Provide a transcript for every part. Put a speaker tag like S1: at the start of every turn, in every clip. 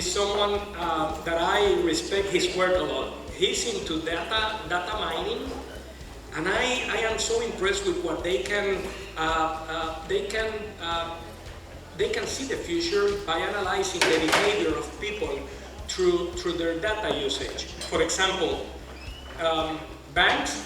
S1: is someone that I respect his work a lot. He's into data mining, and I am so impressed with what they can see the future by analyzing the behavior of people through their data usage. For example, banks,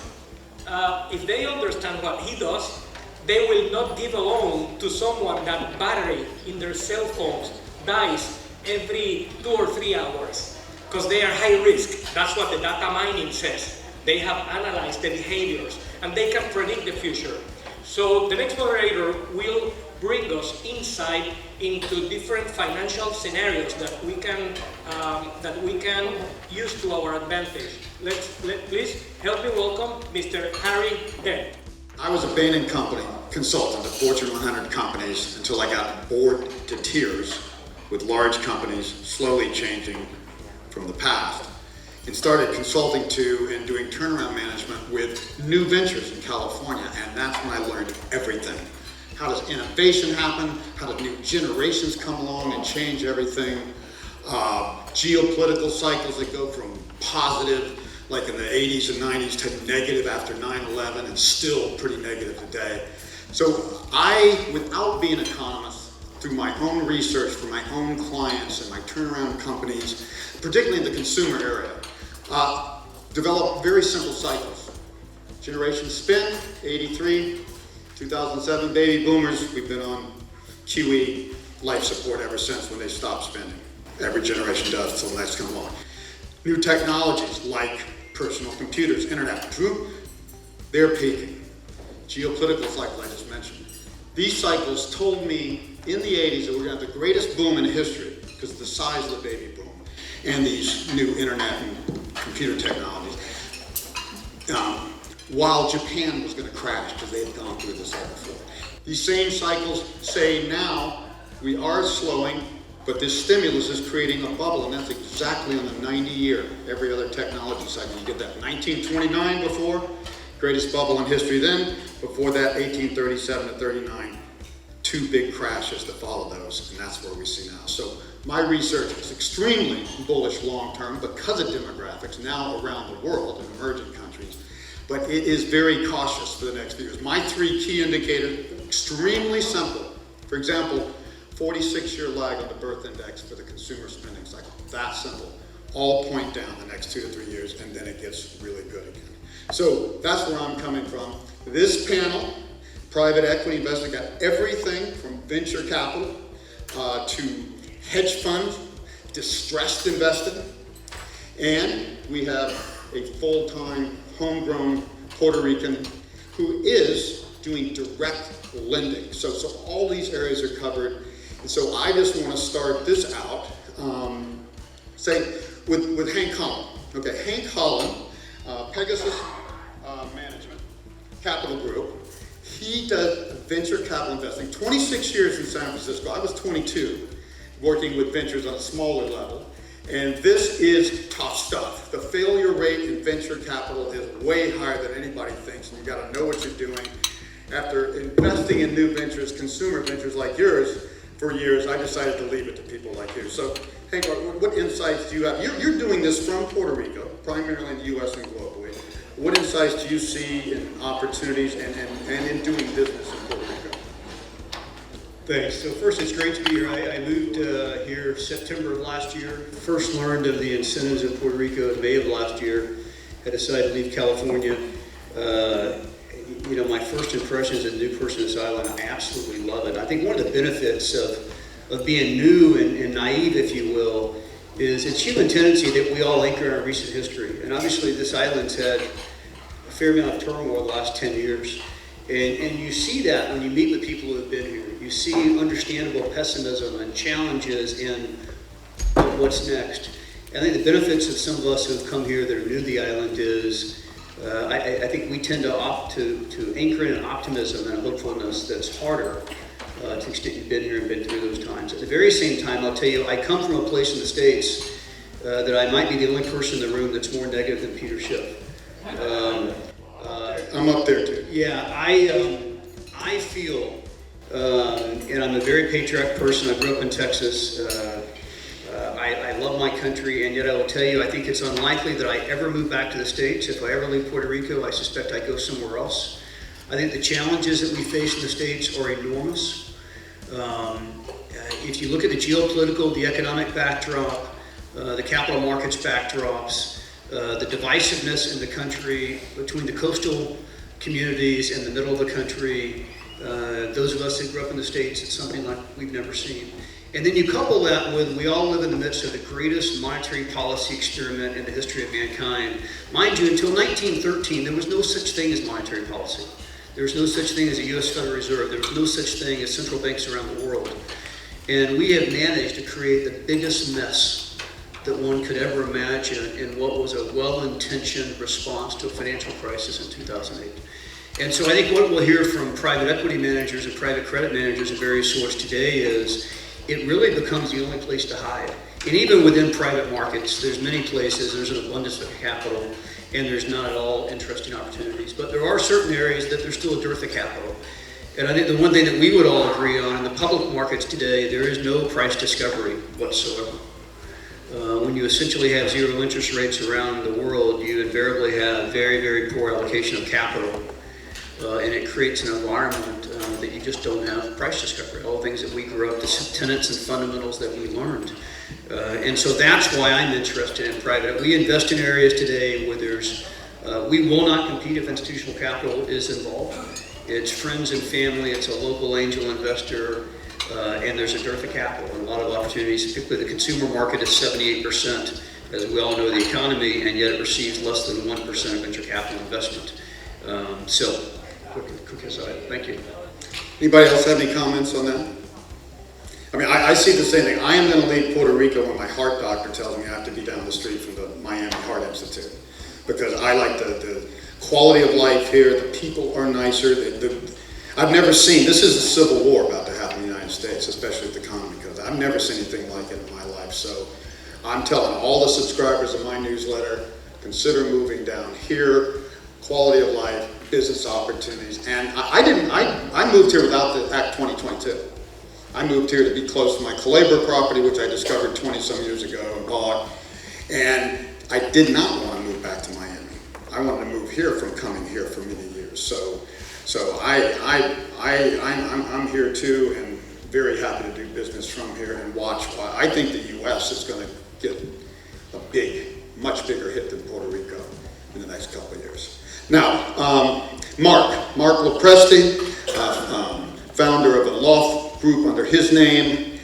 S1: if they understand what he does, they will not give a loan to someone that battery in their cell phones dies every 2 or 3 hours, because they are high risk. That's what the data mining says. They have analyzed the behaviors and they can predict the future. So the next moderator will bring us insight into different financial scenarios that we can use to our advantage. Please help me welcome Mr. Harry Dent.
S2: I was a Bain & Company consultant to Fortune 100 companies until I got bored to tears with large companies slowly changing from the past, and started consulting to and doing turnaround management with new ventures in California, and that's when I learned everything. How does innovation happen? How do new generations come along and change everything? Geopolitical cycles that go from positive, like in the 80s and 90s, to negative after 9/11, and still pretty negative today. So I, without being an economist, through my own research for my own clients and my turnaround companies, particularly in the consumer area, developed very simple cycles. Generation spin, 83, 2007, baby boomers, we've been on QE, life support ever since when they stopped spending. Every generation does until the next come along. New technologies like personal computers, internet, they're peaking. Geopolitical cycle I just mentioned. These cycles told me in the 80s that we're going to have the greatest boom in history because of the size of the baby boom and these new internet and computer technologies. While Japan was going to crash because they had gone through this all before. These same cycles say now we are slowing, but this stimulus is creating a bubble, and that's exactly on the 90-year, every other technology cycle. You get that 1929 before, greatest bubble in history then. Before that, 1837 to 39, 2 big crashes that follow those, and that's where we see now. So my research is extremely bullish long-term because of demographics now around the world in emerging countries, but it is very cautious for the next few years. My 3 key indicators, extremely simple. For example, 46-year lag on the birth index for the consumer spending cycle. That simple. All point down the next 2 to 3 years, and then it gets really good again. So that's where I'm coming from. This panel, private equity investors, got everything from venture capital to hedge funds, distressed investing, and we have a full-time homegrown Puerto Rican who is doing direct lending. So all these areas are covered. And so I just want to start this out, say, with Hank Holland. Okay, Hank Holland, Pegasus Management, Capital Group. He does venture capital investing, 26 years in San Francisco. I was 22, working with ventures on a smaller level. And this is tough stuff. The failure rate in venture capital is way higher than anybody thinks, and you got to know what you're doing. After investing in new ventures, consumer ventures like yours, for years, I decided to leave it to people like you. So, Hank, what insights do you have? You're doing this from Puerto Rico, primarily in the U.S. and globally. What insights do you see in opportunities and in doing business in Puerto Rico?
S3: Thanks. So first, it's great to be here. I moved here September of last year. First learned of the incentives in Puerto Rico in May of last year. I decided to leave California. My first impression as a new person on this island, I absolutely love it. I think one of the benefits of being new and naive, if you will, is its human tendency that we all anchor in our recent history. And obviously this island's had a fair amount of turmoil the last 10 years. And you see that when you meet with people who have been here. You see understandable pessimism and challenges in what's next. I think the benefits of some of us who have come here that are new to the island is I think we tend to opt to anchor in an optimism and a hopefulness that's harder to the extent you've been here and been through those times. At the very same time, I'll tell you, I come from a place in the States that I might be the only person in the room that's more negative than Peter Schiff.
S2: I'm up there too.
S3: Yeah, I feel, and I'm a very patriotic person. I grew up in Texas. I love my country, and yet I will tell you, I think it's unlikely that I ever move back to the States. If I ever leave Puerto Rico, I suspect I go somewhere else. I think the challenges that we face in the States are enormous. If you look at the geopolitical, the economic backdrop, the capital markets backdrops, the divisiveness in the country between the coastal communities and the middle of the country, those of us that grew up in the States, it's something like we've never seen. And then you couple that with, we all live in the midst of the greatest monetary policy experiment in the history of mankind. Mind you, until 1913, there was no such thing as monetary policy. There was no such thing as a U.S. Federal Reserve. There was no such thing as central banks around the world. And we have managed to create the biggest mess that one could ever imagine in what was a well-intentioned response to a financial crisis in 2008. And so I think what we'll hear from private equity managers and private credit managers of various sorts today is it really becomes the only place to hide. And even within private markets, there's many places, there's an abundance of capital, and there's not at all interesting opportunities. But there are certain areas that there's still a dearth of capital. And I think the one thing that we would all agree on, in the public markets today, there is no price discovery whatsoever. When you essentially have zero interest rates around the world, you invariably have very, very poor allocation of capital. And it creates an environment that you just don't have price discovery. All the things that we grew up, the tenets and fundamentals that we learned. And so that's why I'm interested in private. We invest in areas today where there's, we will not compete if institutional capital is involved. It's friends and family, it's a local angel investor, and there's a dearth of capital and a lot of opportunities. Particularly the consumer market is 78%, as we all know, the economy, and yet it receives less than 1% of venture capital investment. So, quick aside. Thank you.
S2: Anybody else have any comments on that? I mean, I see the same thing. I am going to leave Puerto Rico when my heart doctor tells me I have to be down the street from the Miami Heart Institute, because I like the quality of life here. The people are nicer. I've never seen, this is a civil war about to happen in the United States, especially with the economy, because I've never seen anything like it in my life. So I'm telling all the subscribers of my newsletter, consider moving down here. Quality of life, business opportunities, and I moved here without the Act 2022. I moved here to be close to my Calabria property, which I discovered 20-some years ago and bought, and I did not want to move back to Miami. I wanted to move here from coming here for many years. So I'm here too, and very happy to do business from here and watch why. I think the U.S. is going to get a much bigger hit than Puerto Rico in the next couple of years. Now, Mark Lopresti, founder of a law group under his name,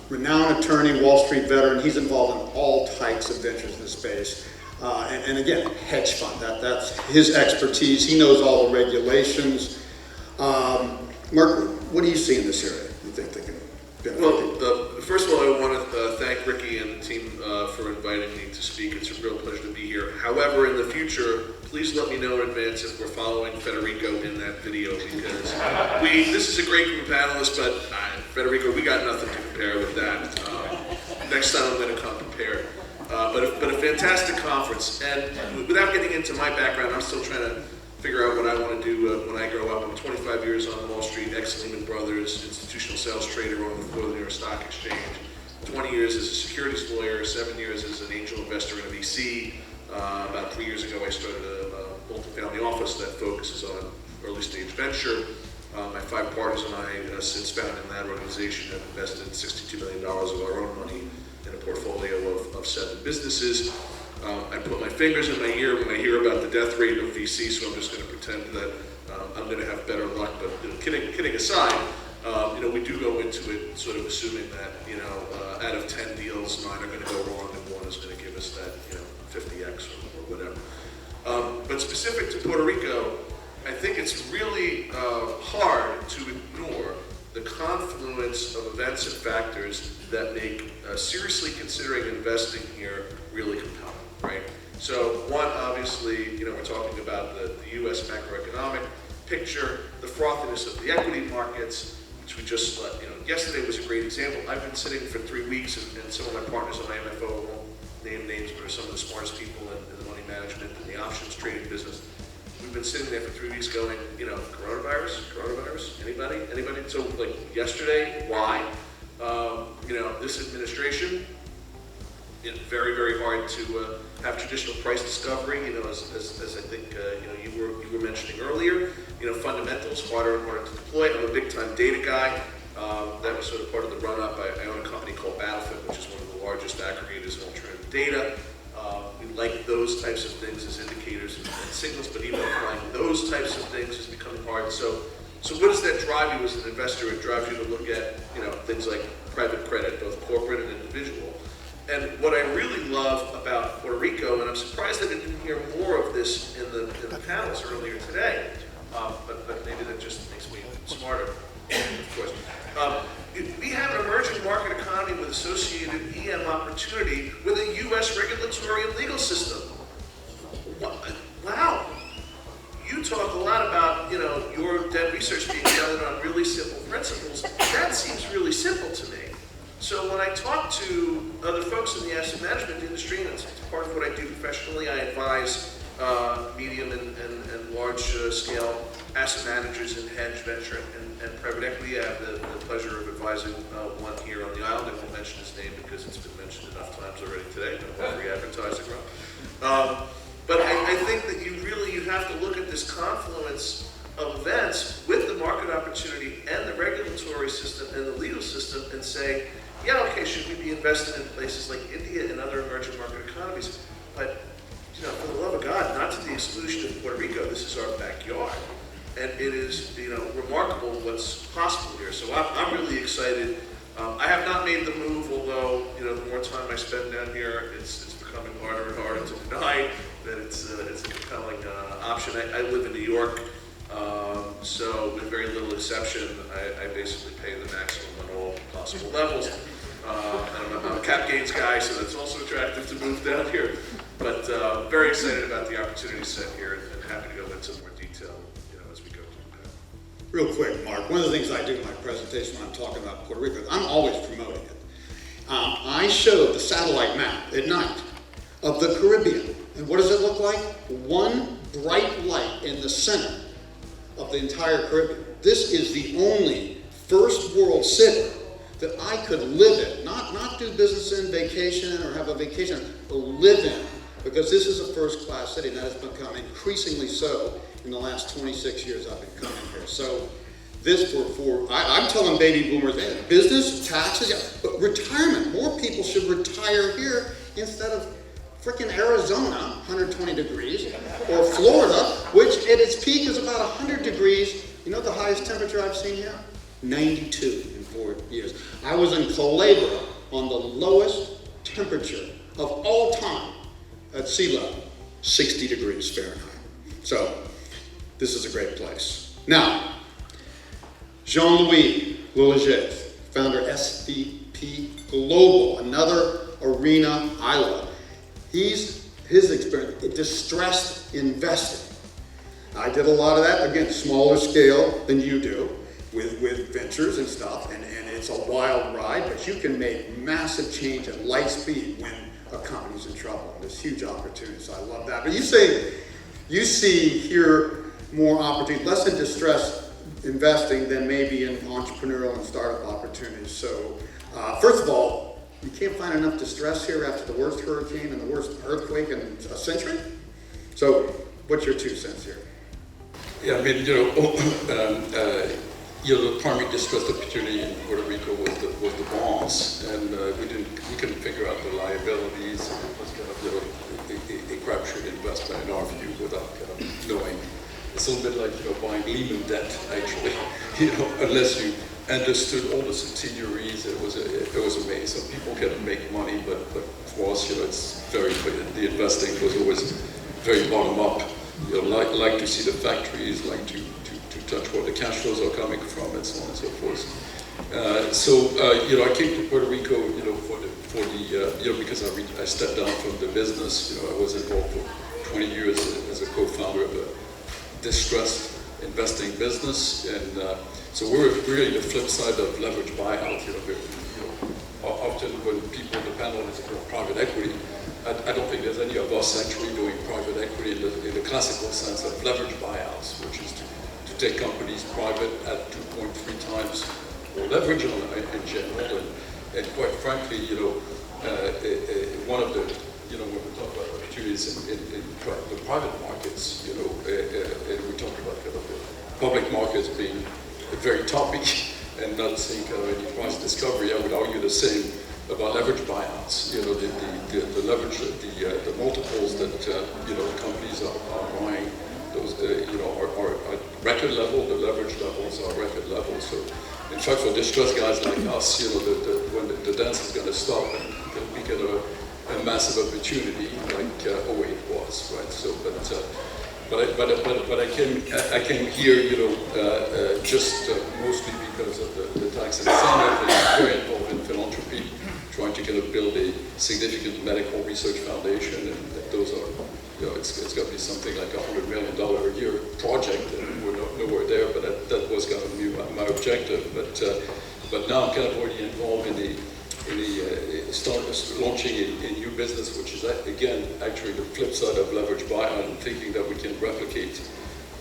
S2: renowned attorney, Wall Street veteran. He's involved in all types of ventures in the space. And again, hedge fund, that's his expertise. He knows all the regulations. Mark, what do you see in this area you think they can benefit?
S4: Well, first of all, I want to thank Ricky and the team for inviting me to speak. It's a real pleasure to be here. However, in the future, please let me know in advance if we're following Federico in that video, because this is a great group of panelists, but Federico, we got nothing to compare with that. Next time I'm going to come prepared. But a fantastic conference, and without getting into my background, I'm still trying to figure out what I want to do when I grow up. I'm 25 years on Wall Street, ex-Lehman Brothers, institutional sales trader on the floor of the New York Stock Exchange, 20 years as a securities lawyer, 7 years as an angel investor in a VC. About 3 years ago, I started a multifamily office that focuses on early stage venture. My 5 partners and I, since founding that organization, have invested $62 million of our own money in a portfolio of 7 businesses. I put my fingers in my ear when I hear about the death rate of VC, so I'm just going to pretend that I'm going to have better luck. But kidding aside, we do go into it sort of assuming that out of 10 deals, 9 are going to go wrong, and 1 is going to give us that 50x or whatever. But specific to Puerto Rico, I think it's really hard to ignore the confluence of events and factors that make seriously considering investing here really compelling, right? So one, obviously, we're talking about the U.S. macroeconomic picture, the frothiness of the equity markets, which we just, yesterday was a great example. I've been sitting for 3 weeks, and some of my partners on my MFO, I won't name names, but are some of the smartest people in the money management and the options trading business. We've been sitting there for 3 weeks going, coronavirus, anybody? So like yesterday, why? This administration, very, very hard to have traditional price discovery. You know, as I think you were mentioning earlier. You know, fundamentals harder and harder to deploy. I'm a big time data guy. That was sort of part of the run up. I own a company called Battlefield, which is one of the largest aggregators of alternative data. We like those types of things as indicators and signals, but even applying those types of things is becoming hard. So what does that drive you as an investor? It drives you to look at, you know, things like private credit, both corporate and individual. And what I really love about Puerto Rico, and I'm surprised that I didn't hear more of this in the panels earlier today, but maybe that just makes me smarter, of course. We have an emerging market economy with associated EM opportunity with a U.S. regulatory and legal system. Wow. You talk a lot about, you know, your debt research being done on really simple principles. That seems really simple to me. So when I talk to other folks in the asset management industry, and it's part of what I do professionally, I advise medium and large scale asset managers in hedge, venture, and private equity. I have the pleasure of advising one here on the island. I won't mention his name because it's been mentioned enough times already today. No free advertising, but I think that you have to look at this confluence of events with the market opportunity and the regulatory system and the legal system and say, yeah, okay, should we be invested in places like India and other emerging market economies? But, you know, for the love of God, not to the exclusion of Puerto Rico, this is our backyard. And it is, you know, remarkable what's possible here. So I'm really excited. I have not made the move, although, you know, the more time I spend down here, it's becoming harder and harder to deny that it's a compelling option. I live in New York, so with very little exception, I basically pay the maximum on all possible levels. I'm a cap gains guy, so that's also attractive to move down here. But very excited about the opportunity set here, and happy to go into more detail, you know, as we go through the panel.
S2: Real quick, Mark, one of the things I do in my presentation when I'm talking about Puerto Rico, I'm always promoting it. I show the satellite map at night of the Caribbean. And what does it look like? One bright light in the center of the entire Caribbean. This is the only first world city that I could live in, not do business in, vacation, or have a vacation, but live in, because this is a first-class city, and that has become increasingly so in the last 26 years I've been coming here. So this I'm telling baby boomers, business, taxes, yeah, but retirement. More people should retire here instead of frickin' Arizona, 120 degrees, or Florida, which at its peak is about 100 degrees. You know the highest temperature I've seen here? 92 in 4 years. I was in Culebra on the lowest temperature of all time at sea level, 60 degrees Fahrenheit. So this is a great place. Now, Jean-Louis Lilleget, founder SVP Global, another arena I love. His experience, distressed investing. I did a lot of that, again, smaller scale than you do, with ventures and stuff, and it's a wild ride, but you can make massive change at light speed when a company's in trouble. There's huge opportunities, so I love that. But you see here more opportunity, less in distressed investing than maybe in entrepreneurial and startup opportunities. So first of all, you can't find enough distress here after the worst hurricane and the worst earthquake in a century. So what's your 2 cents here?
S5: Yeah, I mean, the primary distressed opportunity in Puerto Rico was the bonds, and we couldn't figure out the liabilities. It was kind of a crapshoot investment in our view without kind of knowing. It's a little bit like buying Lehman debt, actually. Unless you understood all the subsidiaries, it was a maze. So people can make money, but for us, it's very clear. The investing was always very bottom up. Like to see the factories, like to touch where the cash flows are coming from, and so on and so forth. I came to Puerto Rico, because I stepped down from the business. I was involved for 20 years as a co-founder of a distressed investing business, and so we're really the flip side of leverage buyout. Often when people in the panel is private equity, I don't think there's any of us actually doing private equity in the classical sense of leverage buyouts, which is to take companies private at 2.3 times more leverage in general. And quite frankly, one of the, when we talk about opportunities in the private markets, and we talk about kind of the public markets being very topic and not seeing kind of any price discovery, I would argue the same about leverage buyouts. The leverage, the multiples that companies are buying, those are at record level. The leverage levels are record levels. So, in fact, for distressed guys like us, when the dance is going to stop, and there'll be kind of a massive opportunity like 08 was, right? So, but I came here, just mostly because of the tax incentive, and I'm very involved in philanthropy, trying to kind of build a significant medical research foundation, and those are, it's got to be something like $100 million a year project, and we're nowhere there, but that was kind of my objective. But now I'm kind of already involved in the launching a new business, which is again actually the flip side of leverage buyout, and thinking that we can replicate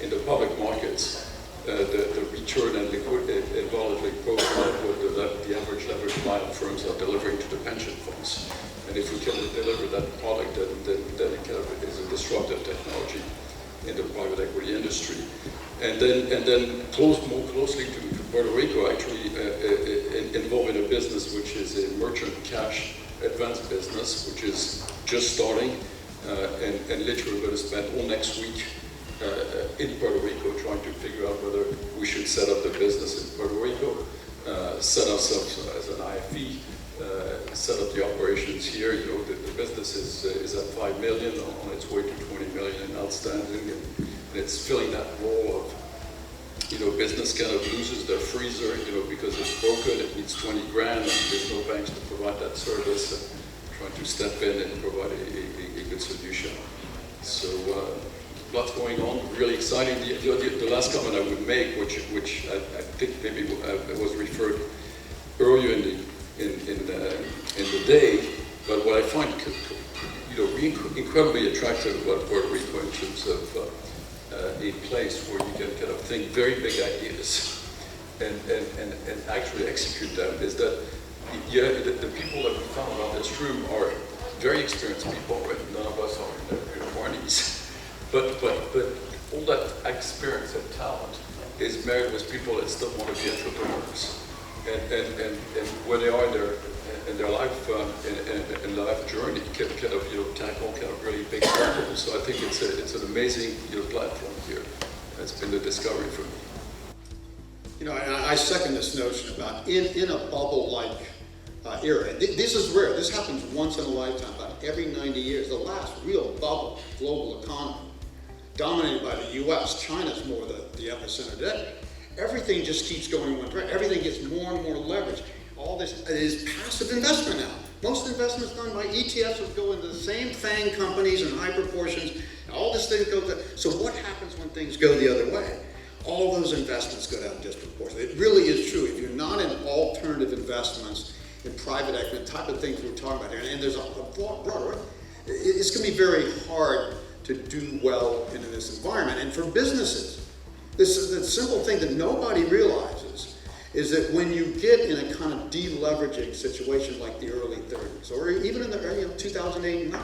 S5: in the public markets the return and liquidity and volatility profile of what the average leverage buyout firms are delivering to the pension funds. And if we can deliver that product, then it kind of is a disruptive technology in the private equity industry. And then more closely to Puerto Rico, actually involved in a business which is a merchant cash advance business, which is just starting, and literally going to spend all next week in Puerto Rico trying to figure out whether we should set up the business in Puerto Rico, set ourselves as an IFE, set up the operations here. The business is at 5 million, on its way to 20 million in outstanding, and it's filling that role of, business kind of loses their freezer, because it's broken, it needs 20 grand, and there's no banks to provide that service, and trying to step in and provide a good solution. So lots going on, really exciting. The last comment I would make, which I think maybe was referred earlier in the day, but what I find incredibly attractive about Puerto Rico in terms of a place where you can kind of think very big ideas and actually execute them is that the people that we found around this room are very experienced people, right? None of us are in their 20s. But all that experience and talent is married with people that still want to be entrepreneurs. And where they are in their life in life journey, can kind of tackle kind of really big problems. So I think it's an amazing platform here. That's been the discovery for me.
S2: I second this notion about in a bubble-like era. This is rare. This happens once in a lifetime, about every 90 years. The last real bubble, global economy, dominated by the U.S. China's more the epicenter today. Everything just keeps going one direction. Everything gets more and more leverage. All this is passive investment now. Most investments done by ETFs will go into the same FANG companies in high proportions. All this thing goes. So what happens when things go the other way? All those investments go down disproportionately. It really is true. If you're not in alternative investments, in private equity, the type of things we're talking about here, and there's a broader, it's going to be very hard to do well in this environment. And for businesses, this is the simple thing that nobody realizes is that when you get in a kind of deleveraging situation like the early 30s, or even in the early 2008 and 9,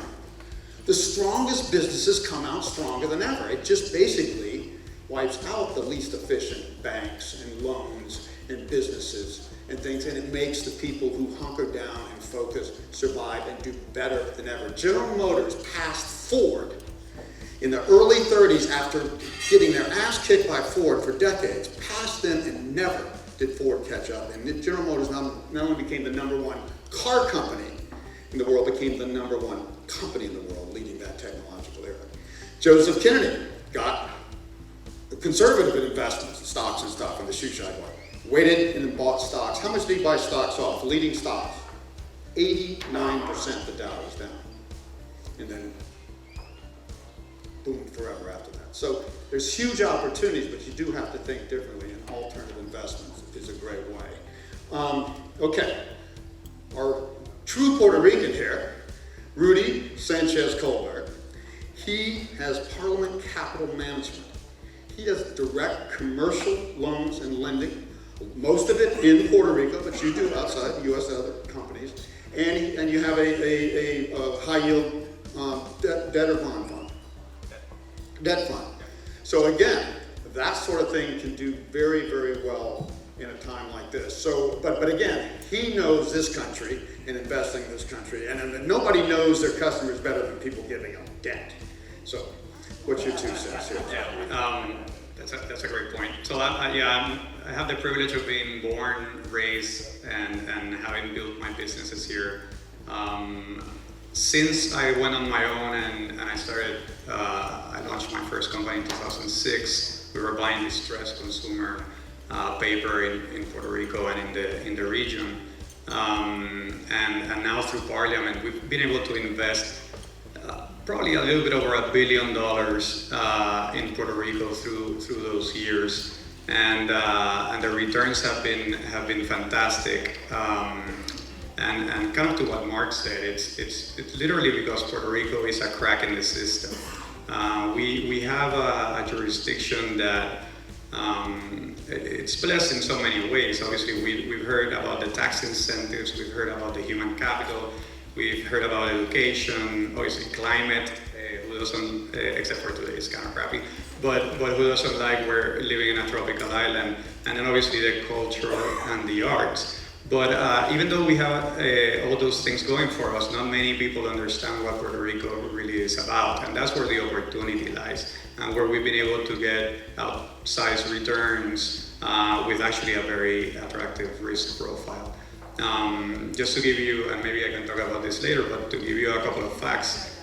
S2: the strongest businesses come out stronger than ever. It just basically wipes out the least efficient banks and loans and businesses and things, and it makes the people who hunker down and focus, survive, and do better than ever. General Motors passed Ford in the early 30s after getting their ass kicked by Ford for decades, passed them, and never did Ford catch up. And General Motors not only became the #1 car company in the world, became the #1 company in the world, leading that technological era. Joseph Kennedy got conservative investments, stocks and stuff, in the shoe shine way. Waited and then bought stocks. How much did he buy stocks off? Leading stocks. 89% the Dow was down. And then boom, forever after that. So there's huge opportunities, but you do have to think differently, and alternative investments is a great way. Okay, our true Puerto Rican here, Rudy Sanchez-Colbert, he has Parliament Capital Management. He does direct commercial loans and lending, most of it in Puerto Rico, but you do outside the U.S. and other companies. and you have a high yield debt or bond fund, debt fund. So again, that sort of thing can do very, very well in a time like this. So, but again, he knows this country and investing in this country, and nobody knows their customers better than people giving them debt. So, what's your 2 cents here?
S6: Yeah, that's a great point. So I have the privilege of being born, raised, and having built my businesses here. Since I went on my own and I started, I launched my first company in 2006. We were buying distressed consumer paper in Puerto Rico and in the region. And now through Parliament, we've been able to invest probably a little bit over $1 billion in Puerto Rico through those years, and the returns have been fantastic. And kind of to what Mark said, it's literally because Puerto Rico is a crack in the system. We have a jurisdiction that it's blessed in so many ways. Obviously, we've heard about the tax incentives, we've heard about the human capital, we've heard about education, obviously climate. Who doesn't, except for today, it's kind of crappy, but who doesn't like we're living in a tropical island, and then obviously the culture and the arts. But even though we have all those things going for us, not many people understand what Puerto Rico really is about, and that's where the opportunity lies, and where we've been able to get outsized returns with actually a very attractive risk profile. Just to give you, and maybe I can talk about this later, but to give you a couple of facts,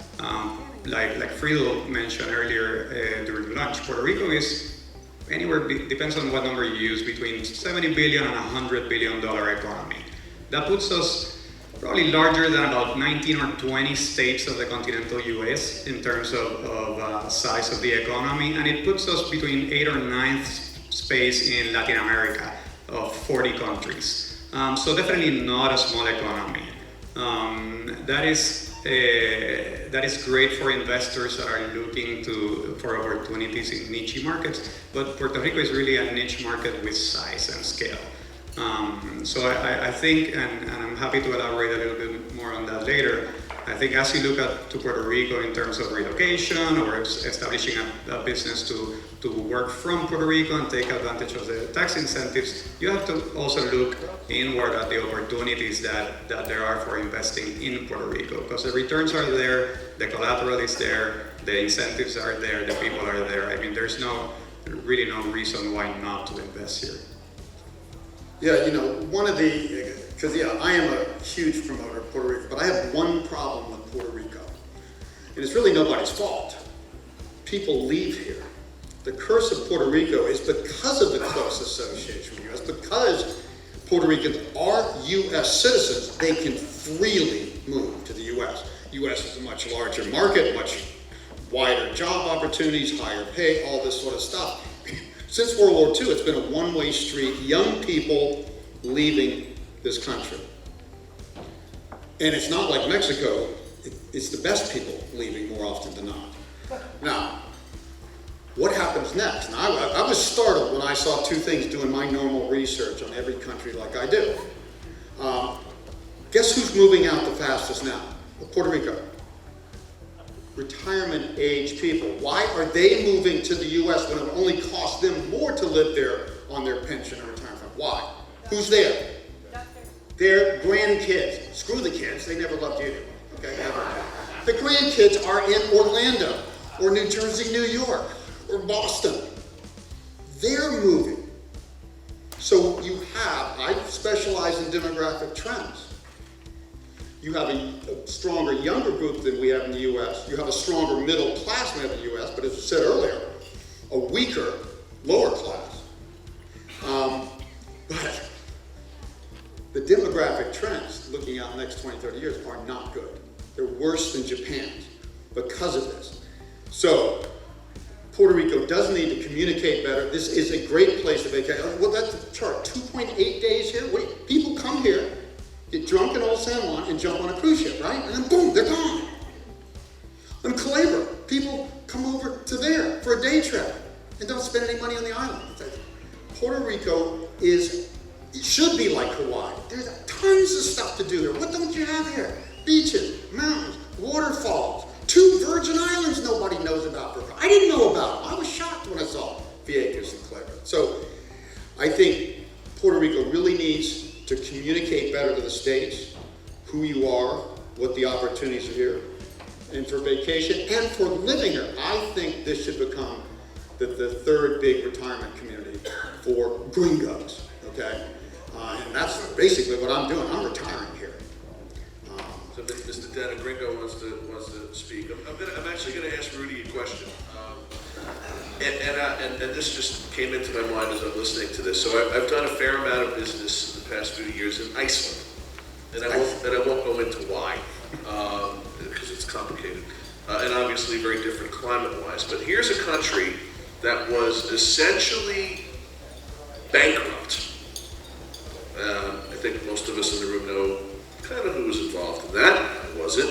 S6: like Friedel mentioned earlier during lunch, Puerto Rico is anywhere, depends on what number you use, between $70 billion and $100 billion economy. That puts us probably larger than about 19 or 20 states of the continental US in terms of size of the economy, and it puts us between 8th or 9th space in Latin America of 40 countries. So definitely not a small economy. That is great for investors that are looking for opportunities in niche markets, but Puerto Rico is really a niche market with size and scale. So I think, and I'm happy to elaborate a little bit more on that later, I think as you look to Puerto Rico in terms of relocation or establishing a business to work from Puerto Rico and take advantage of the tax incentives, you have to also look inward at the opportunities that there are for investing in Puerto Rico, because the returns are there, the collateral is there, the incentives are there, the people are there. I mean, there's really no reason why not to invest here.
S2: Yeah, because I am a huge promoter of Puerto Rico, but I have one problem with Puerto Rico, and it's really nobody's fault. People leave here. The curse of Puerto Rico is because of the close association with the U.S., because Puerto Ricans are U.S. citizens, they can freely move to the U.S. U.S. is a much larger market, much wider job opportunities, higher pay, all this sort of stuff. Since World War II, it's been a one-way street, young people leaving this country. And it's not like Mexico, it's the best people leaving more often than not. Now, what happens next? Now, I was startled when I saw 2 things doing my normal research on every country like I do. Guess who's moving out the fastest now? Puerto Rico. Retirement age people. Why are they moving to the U.S. when it only costs them more to live there on their pension or retirement fund? Why? Who's there? Their grandkids. Screw the kids, they never loved you. Okay, never. The grandkids are in Orlando, or New Jersey, New York, or Boston. They're moving. So I specialize in demographic trends. You have a stronger younger group than we have in the U.S. You have a stronger middle class than we have in the U.S., but as I said earlier, a weaker lower class. But the demographic trends looking out the next 20, 30 years are not good. They're worse than Japan's because of this. So Puerto Rico does need to communicate better. This is a great place to vacation. Well, that's the chart, 2.8 days here. People come here, get drunk in Old San Juan, and jump on a cruise ship, right? And then boom, they're gone. In Calabria, people come over to there for a day trip and don't spend any money on the island. Puerto Rico is It should be like Hawaii. There's tons of stuff to do there. What don't you have here? Beaches, mountains, waterfalls, 2 Virgin Islands nobody knows about. I didn't know about them. I was shocked when I saw Vieques and Clever. So I think Puerto Rico really needs to communicate better to the states who you are, what the opportunities are here, and for vacation and for living here. I think this should become the 3rd big retirement community for gringos, okay? And that's basically what I'm doing. I'm retiring here.
S4: So Mr. Dana Gringo wants to speak. I'm actually going to ask Rudy a question. And this just came into my mind as I'm listening to this. So I've done a fair amount of business in the past few years in Iceland. And I won't go into why, because it's complicated. And obviously very different climate-wise. But here's a country that was essentially bankrupt. I think most of us in the room know kind of who was involved in that. I wasn't.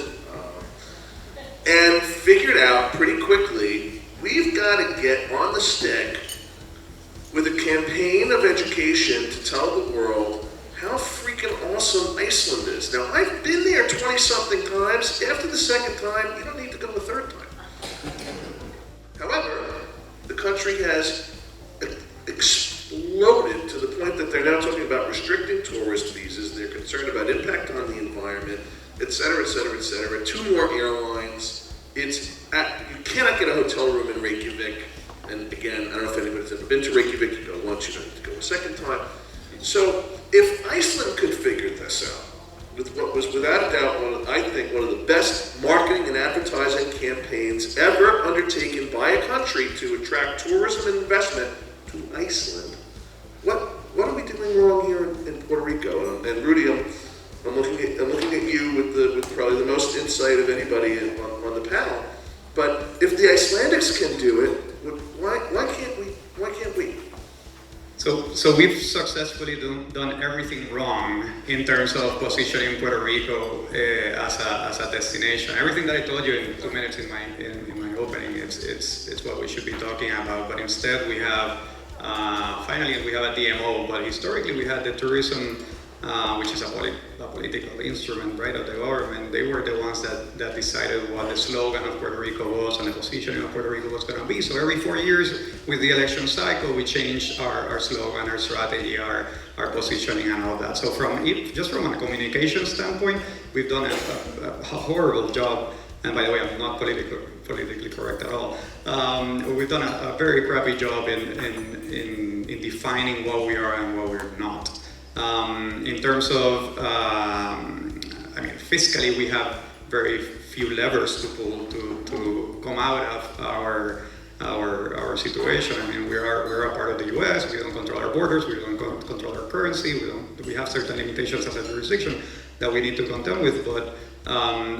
S4: And figured out pretty quickly, we've got to get on the stick with a campaign of education to tell the world how freaking awesome Iceland is. Now, I've been there 20-something times. After the second time, you don't need to go the third time. However, the country has exploded to the point that they're now talking about restricting tourist visas. They're concerned about impact on the environment, et cetera, et cetera, et cetera. 2 more airlines. You cannot get a hotel room in Reykjavik. And again, I don't know if anybody's ever been to Reykjavik. You go once, you don't need to go a second time. So if Iceland could figure this out, with what was without a doubt one of the best marketing and advertising campaigns ever undertaken by a country to attract tourism and investment to Iceland, what are we doing wrong here in Puerto Rico? And Rudy, I'm looking at you with probably the most insight of anybody on the panel. But if the Icelandics can do it, why can't we? Why can't we?
S6: So we've successfully done everything wrong in terms of positioning Puerto Rico as a destination. Everything that I told you in 2 minutes in my opening, it's what we should be talking about. But instead we have finally we have a DMO. But historically we had the tourism, which is a political instrument, right, of the government. They were the ones that decided what the slogan of Puerto Rico was and the positioning of Puerto Rico was going to be. So every 4 years with the election cycle, we changed our slogan, our strategy, our positioning and all that. So just from a communication standpoint, we've done a horrible job. And by the way, I'm not politically correct at all. We've done a very crappy job in defining what we are and what we're not. In terms of, fiscally, we have very few levers to pull to come out of our situation. I mean, we're a part of the U.S. We don't control our borders. We don't control our currency. We have certain limitations as a jurisdiction that we need to contend with. But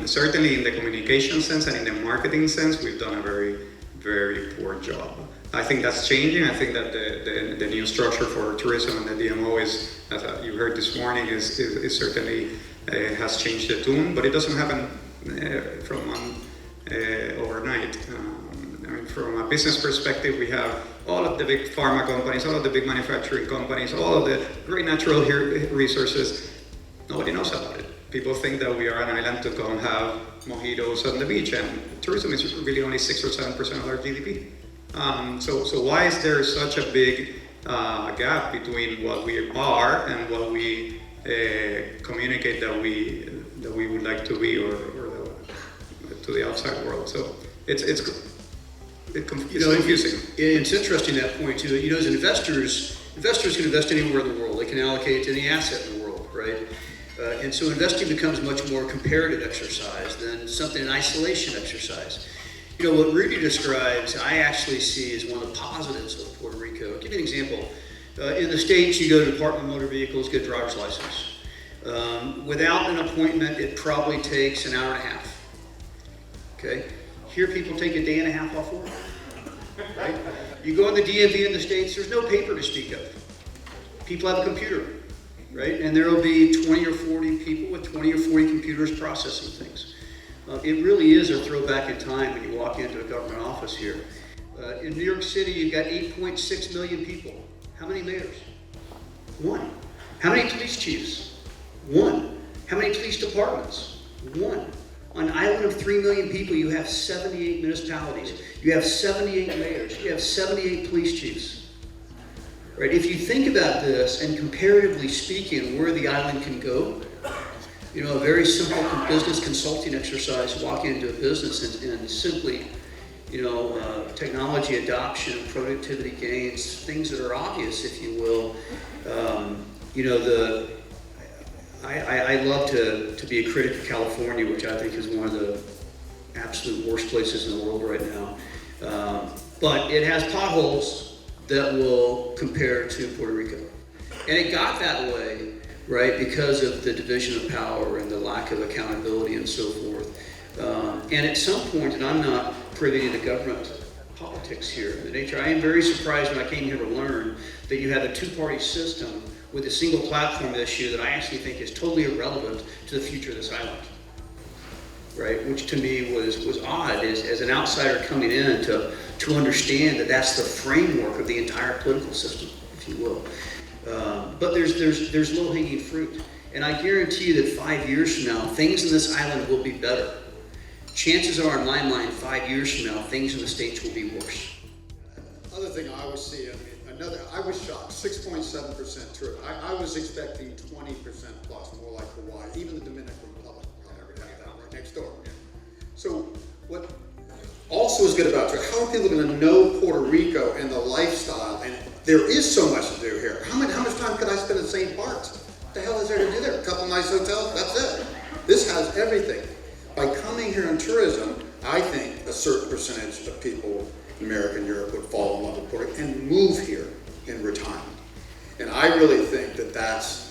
S6: certainly, in the communication sense and in the marketing sense, we've done a very, very poor job. I think that's changing. I think that the new structure for tourism and the DMO is, as you heard this morning, is certainly has changed the tune, but it doesn't happen overnight. From a business perspective, we have all of the big pharma companies, all of the big manufacturing companies, all of the great natural resources. Nobody knows about it. People think that we are an island to come have mojitos on the beach, and tourism is really only 6 or 7% of our GDP. So why is there such a big gap between what we are and what we communicate that we would like to be, or to the outside world? So it's confusing.
S3: It's interesting, that point too. As investors can invest anywhere in the world. They can allocate to any asset in the world, right? And so investing becomes much more comparative exercise than something in isolation exercise. What Rudy describes, I actually see as one of the positives of Puerto Rico. I'll give you an example. In the States, you go to the Department of Motor Vehicles, get a driver's license. Without an appointment, it probably takes an hour and a half. Okay? Here, people take a day and a half off work. Right? You go in the DMV in the States, there's no paper to speak of. People have a computer, right? And there will be 20 or 40 people with 20 or 40 computers processing things. It really is a throwback in time when you walk into a government office here. In New York City, you've got 8.6 million people. How many mayors? 1. How many police chiefs? 1. How many police departments? 1. On an island of 3 million people, you have 78 municipalities. You have 78 mayors. You have 78 police chiefs. Right? If you think about this, and comparatively speaking, where the island can go, you know, a very simple business consulting exercise, walk into a business and simply, you know, technology adoption, productivity gains, things that are obvious, if you will. You know, I love to be a critic of California, which I think is one of the absolute worst places in the world right now. But it has potholes that will compare to Puerto Rico. And it got that way, right, because of the division of power and the lack of accountability and so forth. And at some point, and I'm not privy to the government politics here, the nature, I am very surprised when I came here to learn that you have a two-party system with a single platform issue that I actually think is totally irrelevant to the future of this island, right? Which to me was odd as an outsider coming in to understand that that's the framework of the entire political system, if you will. But there's low-hanging fruit. And I guarantee you that 5 years from now, things in this island will be better. Chances are, in my mind, 5 years from now, things in the States will be worse.
S2: Other thing I always see, I was shocked, 6.7% tourism. I was expecting 20% plus, more like Hawaii, even the Dominican Republic. Probably have that right next door. So what also is good about it, how are people going to know Puerto Rico and the lifestyle? And there is so much to do here. How much time could I spend in St. Bart's? What the hell is there to do there? A couple nice hotels, that's it. This has everything. By coming here in tourism, I think a certain percentage of people in America and Europe would fall in love with Puerto Rico and move here in retirement. And I really think that that's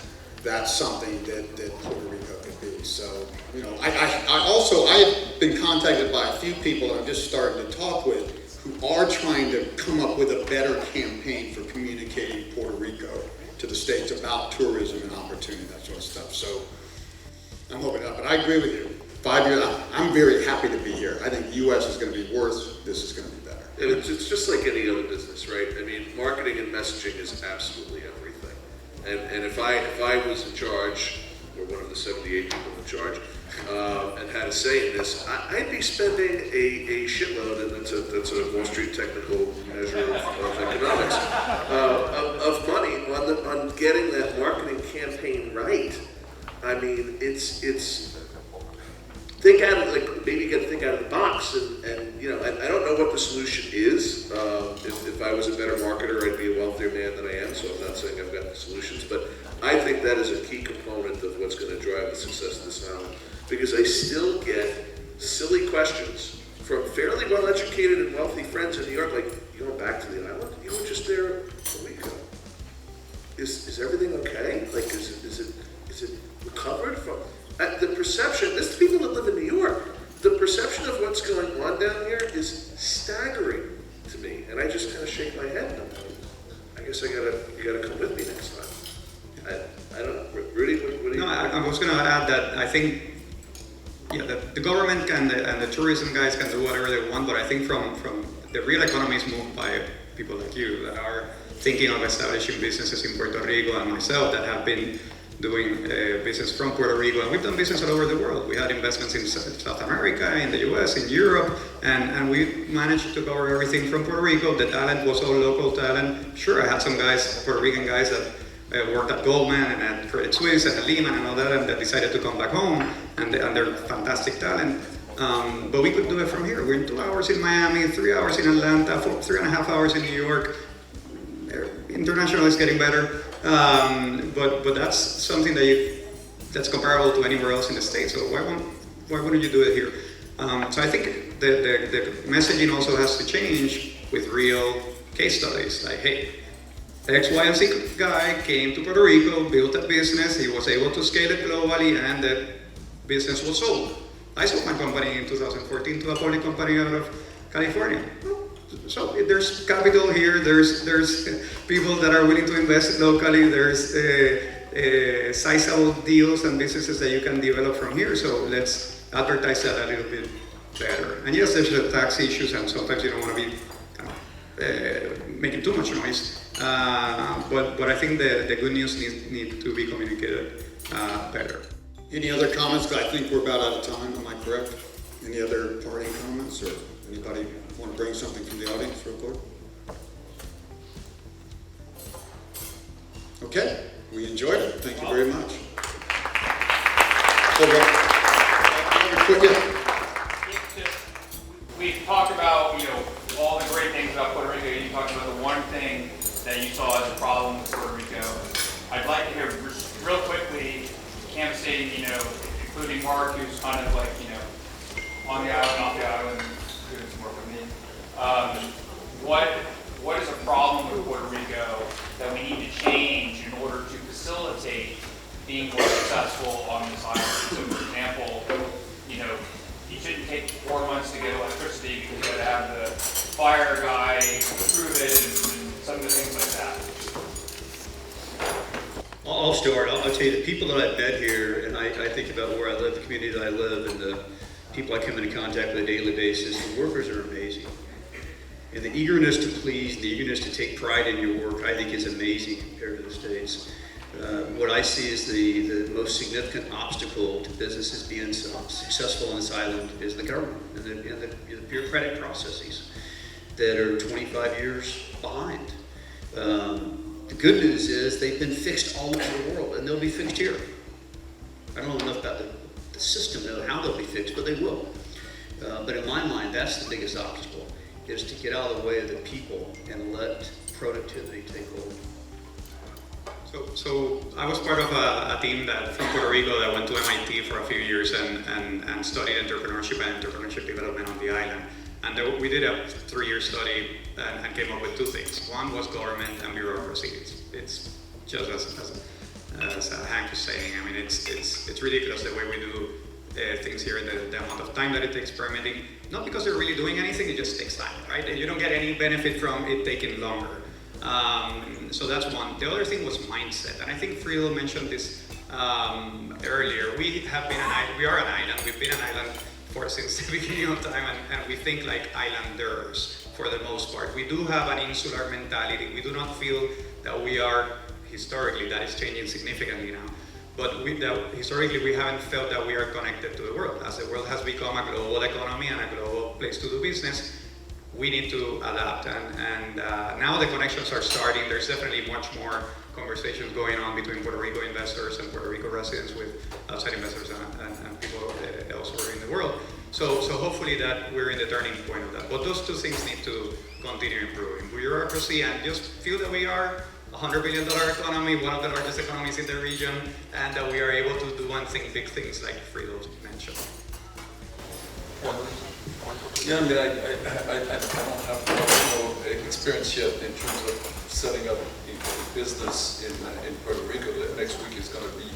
S2: something that Puerto Rico could be. So, you know, I've been contacted by a few people that I'm just starting to talk with who are trying to come up with a better campaign for communicating Puerto Rico to the States about tourism and opportunity, that sort of stuff. So I'm hoping that, but I agree with you. 5 years, I'm very happy to be here. I think the U.S. is going to be worse. This is going to be better.
S4: And it's just like any other business, right? I mean, marketing and messaging is absolutely everything. And if I was in charge, or one of the 78 people in charge, and had a say in this, I'd be spending a shitload, and that's a Wall Street technical measure of economics, of money on getting that marketing campaign right. I mean, it's think out of, like, maybe you got to think out of the box, and you know, I don't know what the solution is. If I was a better marketer, I'd be a wealthier man than I am, so I'm not saying I've got the solutions, but I think that is a key component of what's going to drive the success of this island, because I still get silly questions from fairly well-educated and wealthy friends in New York, like, you going back to the island? You were just there a week ago. Is everything okay? Like, is it recovered from? The perception, this is people that live in New York, the perception of what's going on down here is staggering to me. And I just kind of shake my head and I'm like, I guess you gotta come with me next time. I don't know, Rudy, what do you?
S6: No, I was gonna add that I think, yeah, the government and the tourism guys can do whatever they want, but I think from the real economy is moved by people like you that are thinking of establishing businesses in Puerto Rico, and myself that have been doing business from Puerto Rico, and we've done business all over the world. We had investments in South America, in the US, in Europe, and we managed to cover everything from Puerto Rico. The talent was all local talent. Sure, I had some guys, Puerto Rican guys that worked at Goldman and at Credit Suisse and at Lehman and all that, and that decided to come back home, and they're fantastic talent. But we could do it from here. We're in 2 hours in Miami, 3 hours in Atlanta, 3.5 hours in New York. International is getting better. But that's something that's comparable to anywhere else in the States. So why wouldn't you do it here? So I think the messaging also has to change with real case studies. Like, hey, X, Y, and Z guy came to Puerto Rico, built a business, he was able to scale it globally, and the business was sold. I sold my company in 2014 to a public company out of California. So there's capital here, there's people that are willing to invest locally, there's sizable deals and businesses that you can develop from here, so let's advertise that a little bit better. And yes, there's the tax issues, and sometimes you don't want to be making too much noise. But I think the good news need to be communicated better.
S2: Any other comments? I think we're about out of time, am I correct? Any other parting comments, or anybody want to bring something from the audience real quick? Okay, we enjoyed it. Thank you very much.
S7: We've talked about, all the great things about Puerto Rico. You talked about the one thing that you saw as a problem with Puerto Rico. I'd like to hear real quickly, canvassing, including Mark, who's kind of like, on the island, off the island, doing some work with me. What is a problem with Puerto Rico that we need to change in order to facilitate being more successful on this island? So, for example, you shouldn't take 4 months to get electricity because you got to have the fire guy approve it and some of the things like that.
S3: I'll start. I'll tell you, the people that I've met here, and I think about where I live, the community that I live, and the people I come into contact with on a daily basis, the workers are amazing. And the eagerness to please, the eagerness to take pride in your work, I think is amazing compared to the States. What I see is the most significant obstacle to businesses being successful on this island is the government and the bureaucratic processes that are 25 years behind. The good news is they've been fixed all over the world, and they'll be fixed here. I don't know enough about the system, how they'll be fixed, but they will. But in my mind, that's the biggest obstacle, is to get out of the way of the people and let productivity take hold.
S6: So I was part of a team from Puerto Rico that went to MIT for a few years and studied entrepreneurship and entrepreneurship development on the island. And we did a 3-year study and came up with 2 things. One was government and bureaucracy. It's just as Hank was saying. I mean, it's ridiculous the way we do things here, the amount of time that it takes permitting. Not because they're really doing anything, it just takes time, right? And you don't get any benefit from it taking longer. So that's one. The other thing was mindset, and I think Friedel mentioned this earlier. We are an island. We've been an island since the beginning of time, and we think like islanders for the most part. We do have an insular mentality. We do not feel that we are, historically, that is changing significantly now, but historically we haven't felt that we are connected to the world. As the world has become a global economy and a global place to do business, we need to adapt, and now the connections are starting. There's definitely much more conversations going on between Puerto Rico investors and Puerto Rico residents with outside investors and people elsewhere in the world. So hopefully that we're in the turning point of that. But those 2 things need to continue improving. Bureaucracy, and just feel that we are a $100 billion economy, one of the largest economies in the region, and that we are able to do big things like Friedel mentioned.
S5: Yeah, I mean, I don't have experience yet in terms of setting up a business in Puerto Rico. Next week is going to be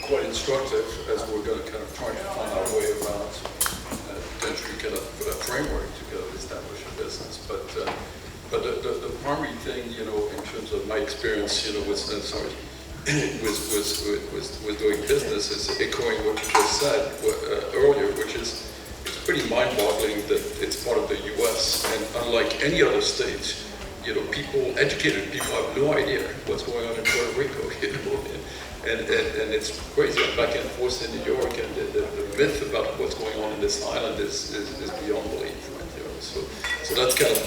S5: quite instructive as we're going to kind of try to find our way around potentially kind of put a framework to kind of establish a business. But the primary thing, in terms of my experience, with doing business is echoing what you just said earlier, which is it's pretty mind-boggling that it's part of the U.S. and unlike any other state, educated people have no idea what's going on in Puerto Rico, and it's crazy. I'm back and forth in New York, and the myth about what's going on in this island is beyond belief. So that's kind of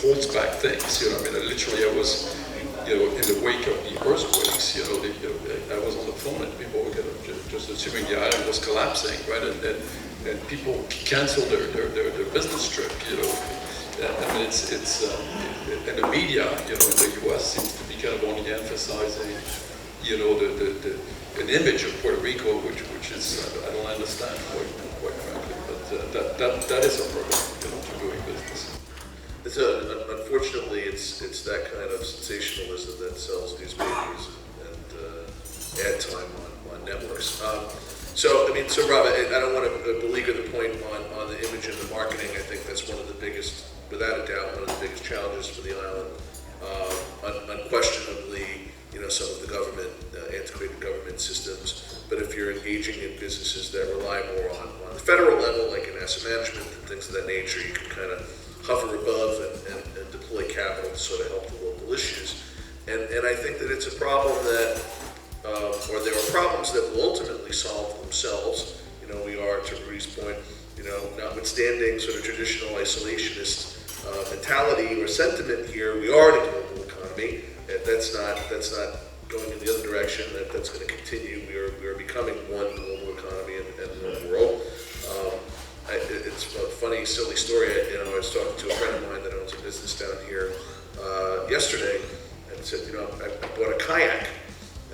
S5: holds back things. I mean, literally, I was, in the wake of the earthquakes. I was on the phone, and people were kind of just assuming the island was collapsing, right? And people cancel their business trip, and it's and the media, in the U.S. seems to be kind of only emphasizing, an image of Puerto Rico, which is I don't understand quite frankly, but that is a problem, to doing business.
S4: Unfortunately, it's that kind of sensationalism that sells newspapers and ad time on networks. So Rob, I don't want to beleaguer the point on the image and the marketing. I think that's one of the biggest, without a doubt, one of the biggest challenges for the island. Unquestionably, some of the government, antiquated government systems. But if you're engaging in businesses that rely more on the federal level, like in asset management and things of that nature, you can kind of hover above and deploy capital happen to sort of help the local issues. And I think that it's a problem that, or there are problems that will ultimately solve themselves. You know, we are, to Rudy's point, you know, notwithstanding sort of traditional isolationist mentality or sentiment here, we are in a global economy. That's not going in the other direction. That's going to continue. We are becoming one global economy and one world. It's a funny, silly story. I was talking to a friend of mine that owns a business down here yesterday, and said, you know, I bought a kayak,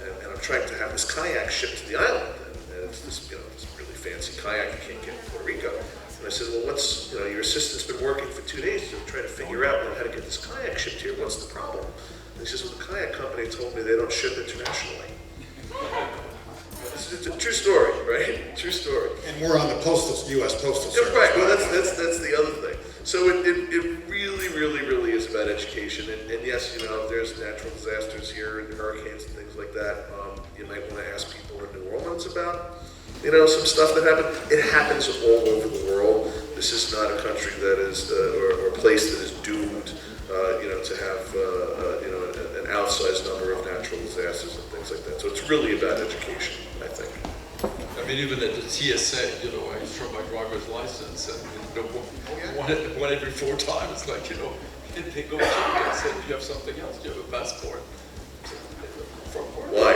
S4: and I'm trying to have this kayak shipped to the island, and it's this, you know, this really fancy kayak you can't get in Puerto Rico. And I said, well, what's, you know, your assistant's been working for 2 days to try to figure out, you know, how to get this kayak shipped here. What's the problem? And he says, well, the kayak company told me they don't ship internationally. It's a true story, right? True story.
S2: And we're on the U.S. Postal Service.
S4: Yeah, right. Well, that's the other thing. So it really is about education. And yes, you know, if there's natural disasters here and hurricanes and things like that, you might want to ask people in New Orleans about, you know, some stuff that happened. It happens all over the world. This is not a country that is, or a place that is doomed, you know, to have, you know, an outsized number of natural disasters and things like that. So it's really about education, I think.
S5: I mean, even at the TSA, you know, I show my driver's license, and you know, one every 4 times, like, you know, they go check it and say, do you have something else? Do you have a passport?
S4: Why?